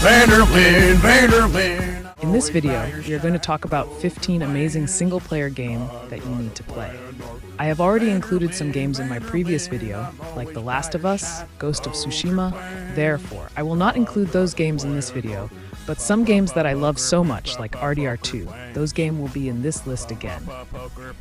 In this video, we are going to talk about 15 amazing single-player games that you need to play. I have already included some games in my previous video, like The Last of Us, Ghost of Tsushima. Therefore, I will not include those games in this video, but some games that I love so much, like RDR2, those games will be in this list again.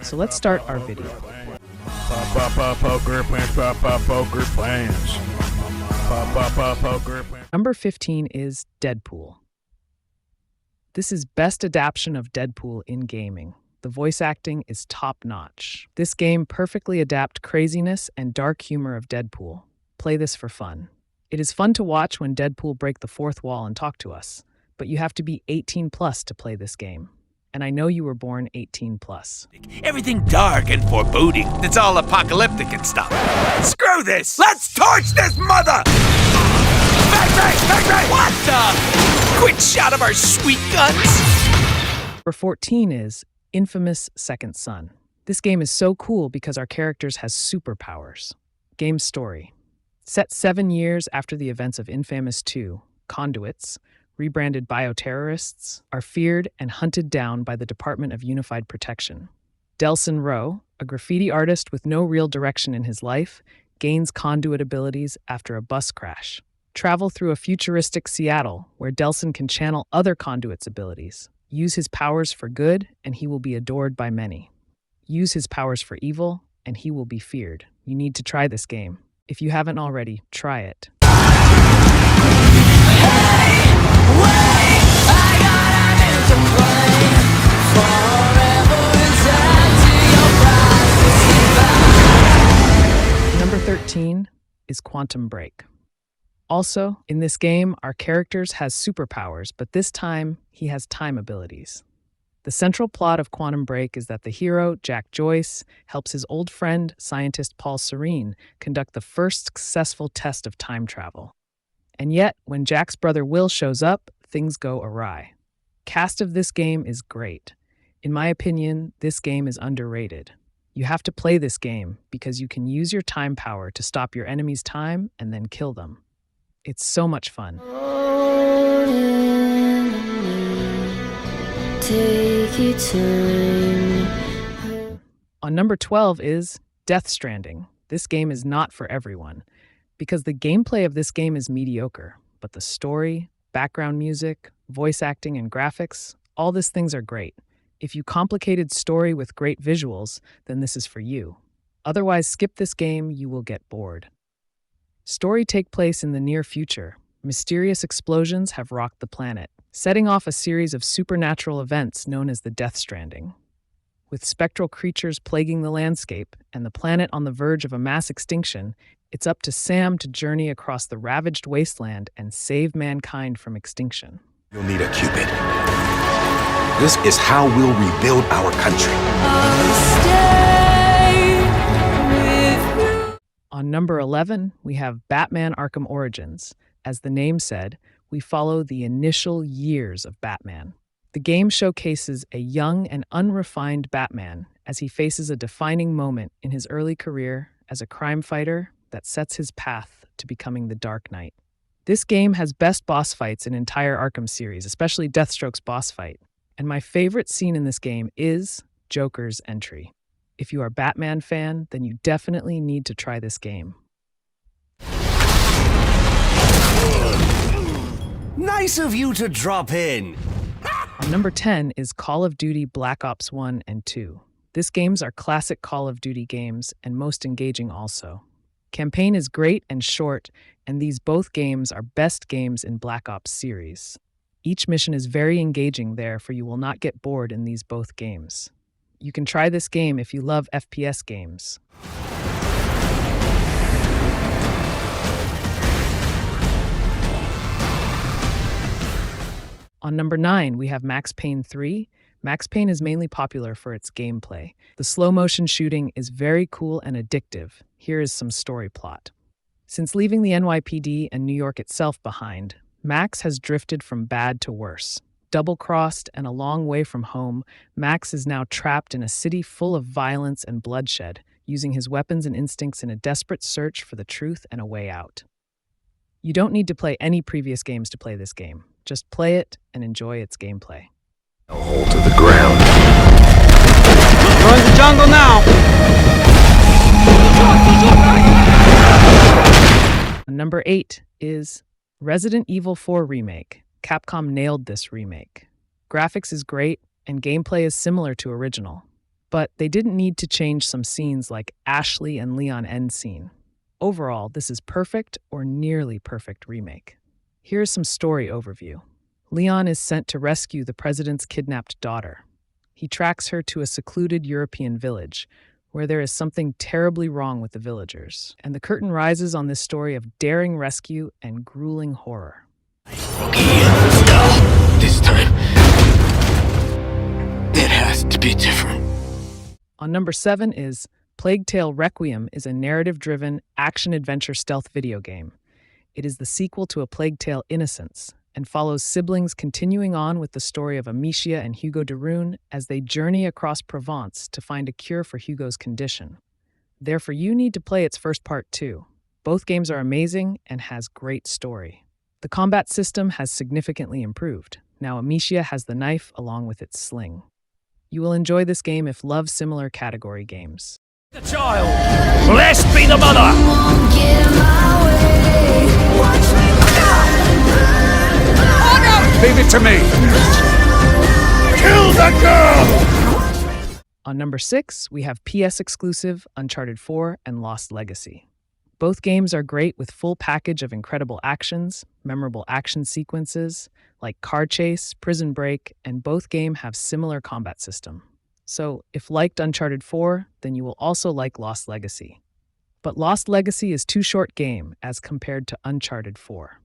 So let's start our video. Number 15 is Deadpool. This is best adaptation of Deadpool in gaming. The voice acting is top-notch. This game perfectly adapts craziness and dark humor of Deadpool. Play this for fun. It is fun to watch when Deadpool break the fourth wall and talk to us, but you have to be 18 plus to play this game. And I know you were born 18 plus. Everything dark and foreboding that's all apocalyptic and stuff. Screw this! Let's torch this mother! Bang, bang, bang, bang! What the? Quick shot of our sweet guns! Number 14 is Infamous Second Son. This game is so cool because our characters has superpowers. Game story. Set 7 years after the events of Infamous 2, conduits, rebranded bioterrorists, are feared and hunted down by the Department of Unified Protection. Delson Rowe, a graffiti artist with no real direction in his life, gains conduit abilities after a bus crash. Travel through a futuristic Seattle where Delson can channel other conduits' abilities. Use his powers for good, and he will be adored by many. Use his powers for evil, and he will be feared. You need to try this game. If you haven't already, try it. Number 13 is Quantum Break. Also, in this game, our characters has superpowers, but this time, he has time abilities. The central plot of Quantum Break is that the hero, Jack Joyce, helps his old friend, scientist Paul Serene, conduct the first successful test of time travel. And yet, when Jack's brother Will shows up, things go awry. Cast of this game is great. In my opinion, this game is underrated. You have to play this game because you can use your time power to stop your enemy's time and then kill them. It's so much fun. Take your time. On number 12 is Death Stranding. This game is not for everyone because the gameplay of this game is mediocre, but the story, background music, voice acting, and graphics, all these things are great. If you complicated story with great visuals, then this is for you. Otherwise, skip this game, you will get bored. Story take place in the near future. Mysterious explosions have rocked the planet, setting off a series of supernatural events known as the Death Stranding. With spectral creatures plaguing the landscape and the planet on the verge of a mass extinction, it's up to Sam to journey across the ravaged wasteland and save mankind from extinction. You'll need a Cupid. This is how we'll rebuild our country. On number 11, we have Batman Arkham Origins. As the name said, we follow the initial years of Batman. The game showcases a young and unrefined Batman as he faces a defining moment in his early career as a crime fighter that sets his path to becoming the Dark Knight. This game has best boss fights in entire Arkham series, especially Deathstroke's boss fight. And my favorite scene in this game is Joker's entry. If you are a Batman fan, then you definitely need to try this game. Nice of you to drop in. On number 10 is Call of Duty Black Ops 1 and 2. These games are classic Call of Duty games and most engaging also. Campaign is great and short, and these both games are best games in Black Ops series. Each mission is very engaging, therefore you will not get bored in these both games. You can try this game if you love FPS games. On number 9, we have Max Payne 3. Max Payne is mainly popular for its gameplay. The slow-motion shooting is very cool and addictive. Here is some story plot. Since leaving the NYPD and New York itself behind, Max has drifted from bad to worse. Double-crossed and a long way from home, Max is now trapped in a city full of violence and bloodshed, using his weapons and instincts in a desperate search for the truth and a way out. You don't need to play any previous games to play this game. Just play it and enjoy its gameplay. Hold to the ground. We're in the jungle now. Number 8 is Resident Evil 4 Remake. Capcom nailed this remake. Graphics is great, and gameplay is similar to original. But they didn't need to change some scenes like Ashley and Leon end scene. Overall, this is perfect or nearly perfect remake. Here's some story overview. Leon is sent to rescue the president's kidnapped daughter. He tracks her to a secluded European village, where there is something terribly wrong with the villagers. And the curtain rises on this story of daring rescue and grueling horror. This time, it has to be different. On number 7 is Plague Tale Requiem is a narrative-driven, action-adventure stealth video game. It is the sequel to A Plague Tale Innocence, and follows siblings continuing on with the story of Amicia and Hugo de Rune as they journey across Provence to find a cure for Hugo's condition. Therefore, you need to play its first part too. Both games are amazing and has great story. The combat system has significantly improved. Now Amicia has the knife along with its sling. You will enjoy this game if love similar category games. The child. Blessed be the mother. Leave it to me. Kill the girl. On number 6, we have PS exclusive Uncharted 4 and Lost Legacy. Both games are great with full package of incredible actions, memorable action sequences like car chase, prison break, and both games have similar combat system. So if liked Uncharted 4, then you will also like Lost Legacy. But Lost Legacy is too short game as compared to Uncharted 4.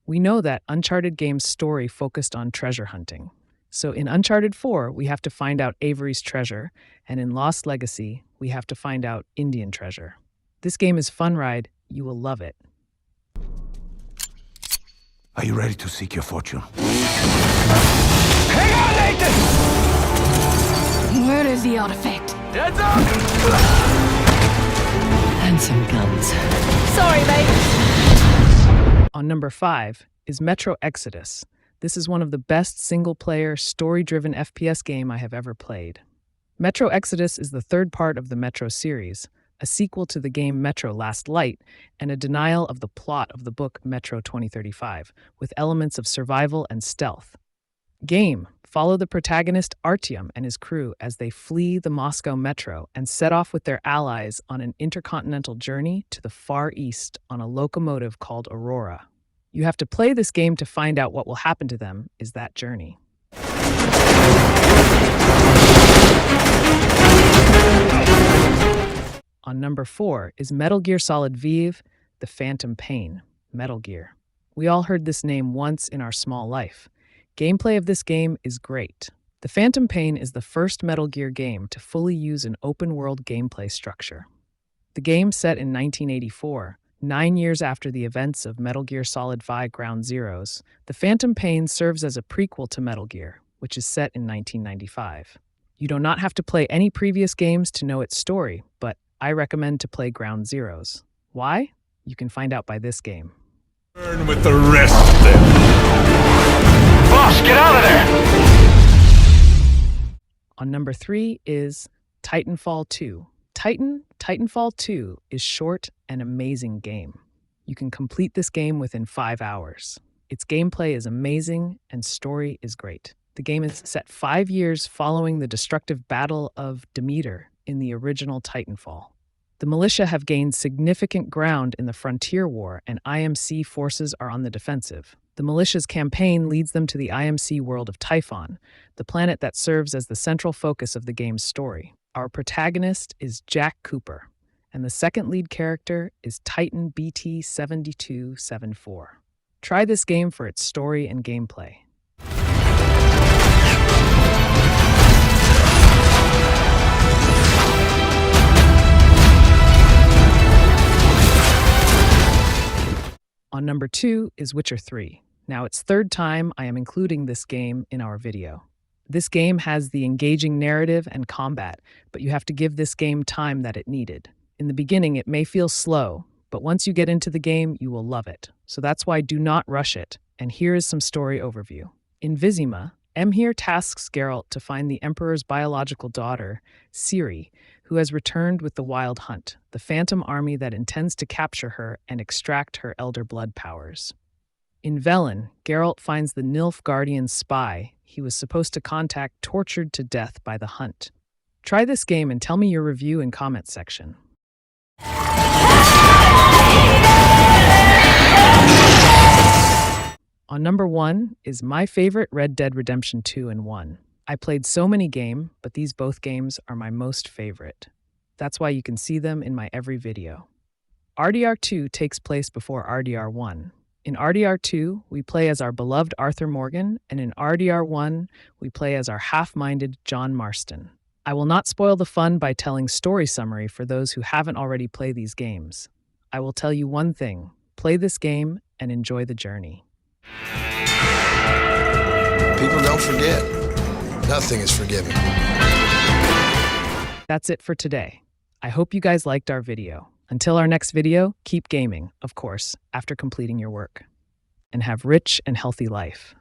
We know that Uncharted game's story focused on treasure hunting. So in Uncharted 4, we have to find out Avery's treasure, and in Lost Legacy, we have to find out Indian treasure. This game is fun ride. You will love it. Are you ready to seek your fortune? Hang on, Nathan. Where is the artifact? Heads up. And some guns. Sorry, mate. On number 5 is Metro Exodus. This is one of the best single-player, story-driven FPS game I have ever played. Metro Exodus is the third part of the Metro series, a sequel to the game Metro Last Light, and a denial of the plot of the book Metro 2035, with elements of survival and stealth. Game: follow the protagonist Artyom and his crew as they flee the Moscow Metro and set off with their allies on an intercontinental journey to the Far East on a locomotive called Aurora. You have to play this game to find out what will happen to them is that journey. On number 4 is Metal Gear Solid Vive, The Phantom Pain, Metal Gear. We all heard this name once in our small life. Gameplay of this game is great. The Phantom Pain is the first Metal Gear game to fully use an open-world gameplay structure. The game set in 1984, 9 years after the events of Metal Gear Solid 5 Ground Zeroes, The Phantom Pain serves as a prequel to Metal Gear, which is set in 1995. You do not have to play any previous games to know its story, but I recommend to play Ground Zeroes. Why? You can find out by this game. Burn with the rest of them. Boss, get out of there! On number 3 is Titanfall 2. Titanfall 2 is short and amazing game. You can complete this game within 5 hours. Its gameplay is amazing and story is great. The game is set 5 years following the destructive Battle of Demeter in the original Titanfall. The militia have gained significant ground in the Frontier War, and IMC forces are on the defensive. The militia's campaign leads them to the IMC world of Typhon, the planet that serves as the central focus of the game's story. Our protagonist is Jack Cooper, and the second lead character is Titan BT-7274. Try this game for its story and gameplay. On number 2 is Witcher 3. Now it's third time I am including this game in our video. This game has the engaging narrative and combat, but you have to give this game time that it needed. In the beginning, it may feel slow, but once you get into the game, you will love it. So that's why do not rush it. And here is some story overview. In Vizima, Emhyr tasks Geralt to find the Emperor's biological daughter, Ciri, who has returned with the Wild Hunt, the phantom army that intends to capture her and extract her elder blood powers. In Velen, Geralt finds the Nilfgaardian spy he was supposed to contact tortured to death by the Hunt. Try this game and tell me your review in comment section. On number 1 is my favorite Red Dead Redemption 2 and 1. I played so many games, but these both games are my most favorite. That's why you can see them in my every video. RDR2 takes place before RDR1. In RDR2, we play as our beloved Arthur Morgan, and in RDR1, we play as our half-minded John Marston. I will not spoil the fun by telling story summary for those who haven't already played these games. I will tell you one thing: play this game and enjoy the journey. People don't forget. Nothing is forgiven. That's it for today. I hope you guys liked our video. Until our next video, keep gaming, of course, after completing your work. And have rich and healthy life.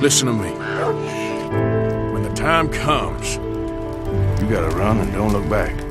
Listen to me. When the time comes, you gotta run and don't look back.